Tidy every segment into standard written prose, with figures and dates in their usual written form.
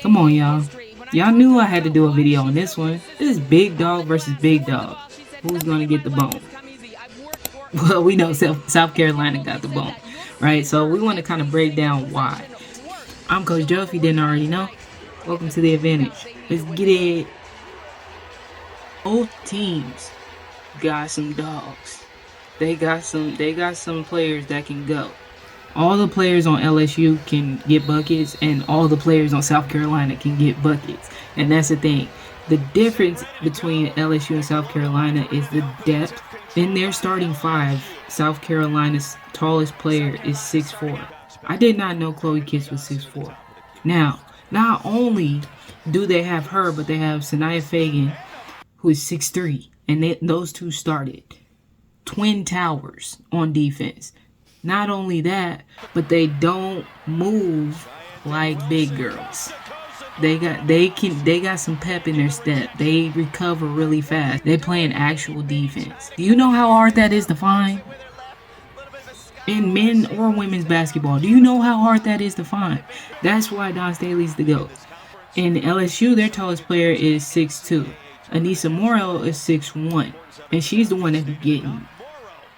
Come on, y'all. Y'all knew I had to do a video on this one. This is big dog versus big dog. Who's gonna get the bone? Well, we know South Carolina got the bone, right? So we want to kind of break down why. I'm Coach Joe, if you didn't already know. Welcome to the advantage. Let's get it. Both teams got some dogs. They got some players that can go. All the players on LSU can get buckets, and all the players on South Carolina can get buckets. And that's the thing. The difference between LSU and South Carolina is the depth. In their starting five, South Carolina's tallest player is 6'4". I did not know Chloe Kitts was 6'4". Now, not only do they have her, but they have Sanaya Fagan, who is 6'3", and those two started. Twin towers on defense. Not only that, but they don't move like big girls. They got some pep in their step. They recover really fast. They play an actual defense. Do you know how hard that is to find? In men or women's basketball, do you know how hard that is to find? That's why Don Staley's the GOAT. In LSU, their tallest player is 6'2". Anissa Morrow is 6'1", and she's the one that be getting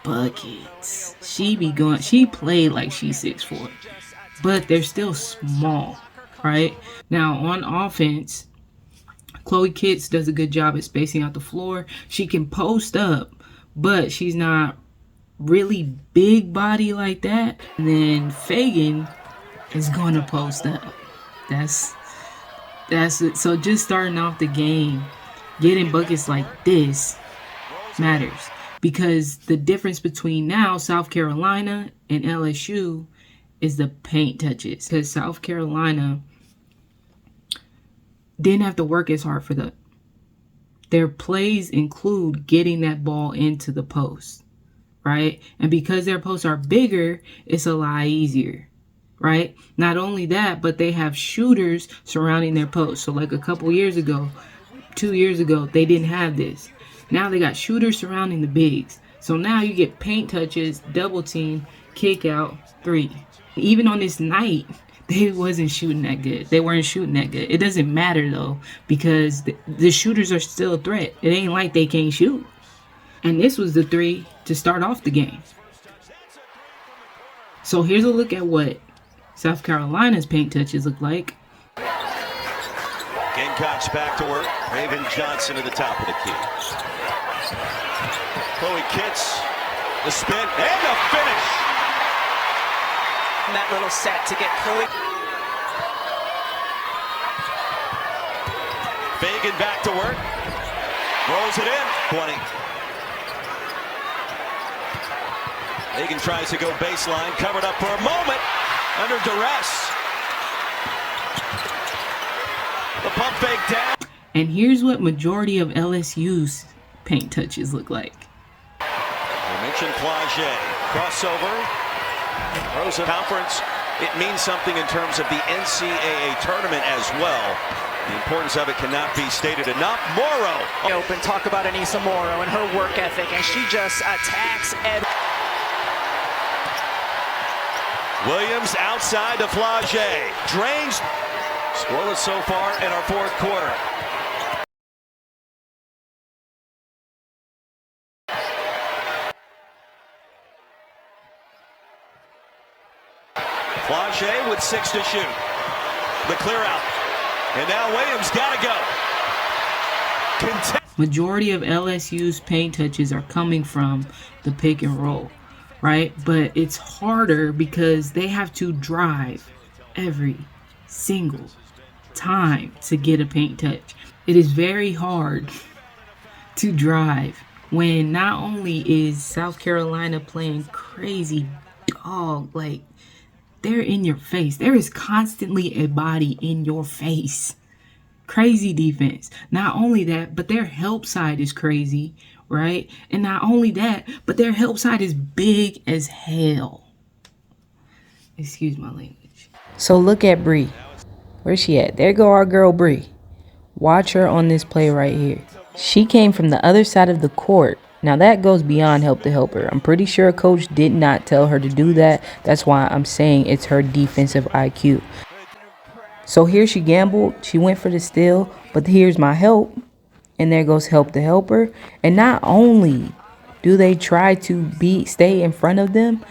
buckets. She played like she's 6'4", but they're still small, right? Now on offense, Chloe Kitts does a good job at spacing out the floor. She can post up, but she's not really big body like that. And then Fagan is gonna post up. That's it. So just starting off the game, getting buckets like this matters. Because the difference between now South Carolina and LSU is the paint touches. Because South Carolina didn't have to work as hard for that. Their plays include getting that ball into the post, right? And because their posts are bigger, it's a lot easier, right? Not only that, but they have shooters surrounding their post. So like a couple years ago, 2 years ago, they didn't have this. Now they got shooters surrounding the bigs. So now you get paint touches, double team, kick out, three. Even on this night, they wasn't shooting that good. They weren't shooting that good. It doesn't matter though, because the shooters are still a threat. It ain't like they can't shoot. And this was the three to start off the game. So here's a look at what South Carolina's paint touches look like. Gamecocks back to work. Raven Johnson at the top of the key. Chloe Kitts, the spin, and the finish. And that little set to get Chloe. Fagan back to work. Rolls it in. 20. Fagan tries to go baseline. Covered up for a moment. Under duress. The pump fake down. And here's what majority of LSU's paint touches look like. We mentioned Plage. Crossover. Rosa Conference. It means something in terms of the NCAA tournament as well. The importance of it cannot be stated enough. Morrow. Open, talk about Anissa Morrow and her work ethic, and she just attacks Ed. Williams outside to Plage. Drains. Scoreless so far in our fourth quarter. Plage with 6 to shoot. The clear out. And now Williams got to go. Majority of LSU's paint touches are coming from the pick and roll, right? But it's harder because they have to drive every single time to get a paint touch. It is very hard to drive when not only is South Carolina playing crazy dog, like they're in your face. There is constantly a body in your face. Crazy defense. Not only that, but their help side is crazy, right? And not only that, but their help side is big as hell. Excuse my language. So look at Bree. Where's she at? There go our girl Bree. Watch her on this play right here. She came from the other side of the court. Now that goes beyond help to help her. I'm pretty sure coach did not tell her to do that. That's why I'm saying it's her defensive IQ. So here she gambled. She went for the steal, but here's my help. And there goes help the helper. And not only do they try to stay in front of them,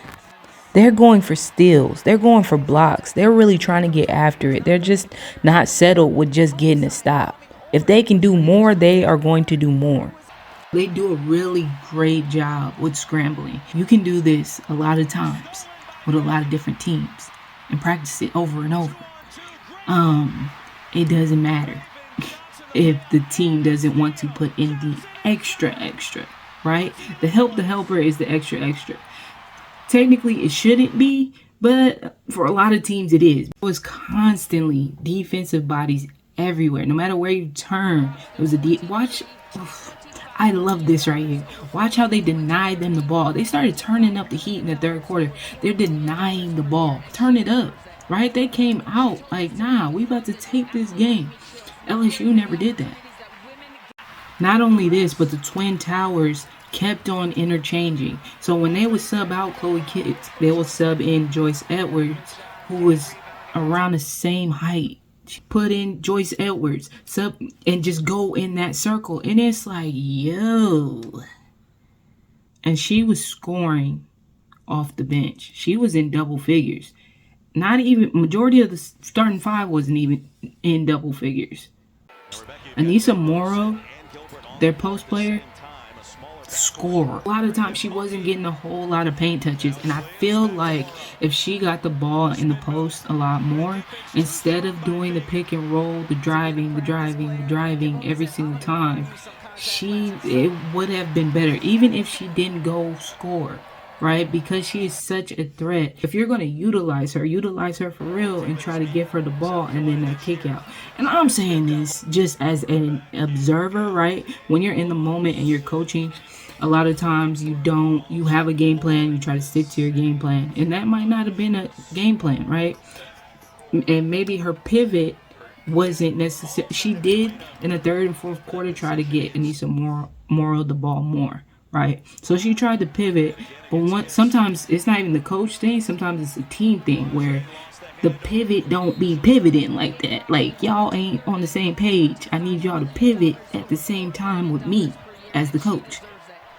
they're going for steals. They're going for blocks. They're really trying to get after it. They're just not settled with just getting a stop. If they can do more, they are going to do more. They do a really great job with scrambling. You can do this a lot of times with a lot of different teams and practice it over and over. It doesn't matter if the team doesn't want to put in the extra, right? The helper is the extra. Technically, it shouldn't be, but for a lot of teams, it is. It was constantly defensive bodies everywhere. No matter where you turn, it was watch. I love this right here. Watch how they denied them the ball. They started turning up the heat in the third quarter. They're denying the ball. Turn it up, right? They came out like, nah, we about to take this game. LSU never did that. Not only this, but the Twin Towers kept on interchanging. So when they would sub out Chloe Kitts, they would sub in Joyce Edwards, who was around the same height. She put in Joyce Edwards, sub, and just go in that circle. And it's like, yo. And she was scoring off the bench. She was in double figures. Not even, majority of the starting five wasn't even in double figures. Anissa Morrow, their post player, scorer. A lot of times she wasn't getting a whole lot of paint touches, and I feel like if she got the ball in the post a lot more, instead of doing the pick and roll, the driving every single time, it would have been better, even if she didn't go score, right? Because she is such a threat. If you're going to utilize her for real and try to give her the ball and then that kick out. And I'm saying this just as an observer, right? When you're in the moment and you're coaching, a lot of times you have a game plan, you try to stick to your game plan, and that might not have been a game plan, right? And maybe her pivot wasn't necessary. She did in the third and fourth quarter try to get Anissa Morrow the ball more, right? So she tried to pivot, but sometimes it's not even the coach thing, sometimes it's a team thing where the pivot don't be pivoting like that. Like, y'all ain't on the same page. I need y'all to pivot at the same time with me as the coach.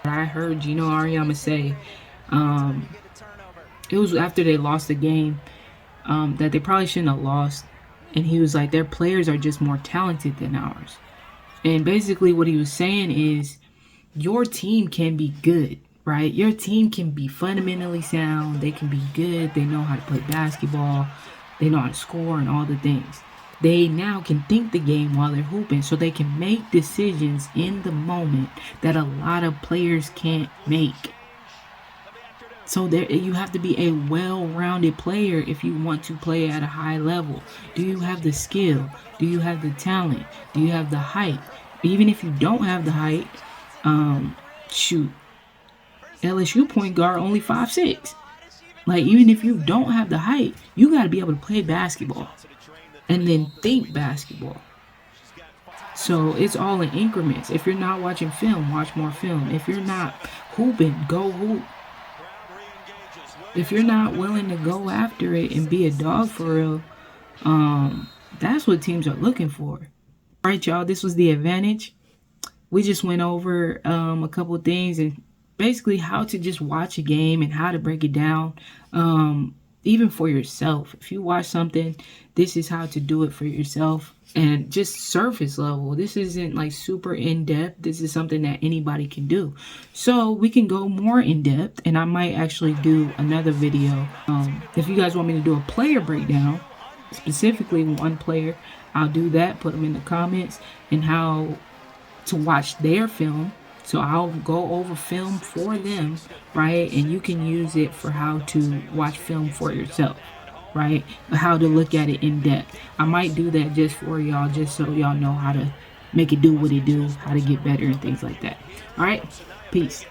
I heard Gino Auriemma say it was after they lost the game that they probably shouldn't have lost, and he was like, their players are just more talented than ours. And basically what he was saying is, your team can be good, right? Your team can be fundamentally sound, they can be good, they know how to play basketball, they know how to score and all the things. They now can think the game while they're hooping, so they can make decisions in the moment that a lot of players can't make. So you have to be a well-rounded player if you want to play at a high level. Do you have the skill? Do you have the talent? Do you have the height? Even if you don't have the height, LSU point guard only 5'6". Like, even if you don't have the height, you got to be able to play basketball and then think basketball. So it's all in increments. If you're not watching film, watch more film. If you're not hooping, go hoop. If you're not willing to go after it and be a dog for real, that's what teams are looking for. All right, y'all, this was The Advantage. We just went over a couple of things and basically how to just watch a game and how to break it down, even for yourself. If you watch something, this is how to do it for yourself, and just surface level. This isn't like super in-depth. This is something that anybody can do. So we can go more in-depth, and I might actually do another video. If you guys want me to do a player breakdown, specifically one player, I'll do that. Put them in the comments and how to watch their film. So I'll go over film for them, right? And you can use it for how to watch film for yourself, right? How to look at it in depth. I might do that just for y'all, just so y'all know how to make it do what it do, how to get better and things like that. All right, peace.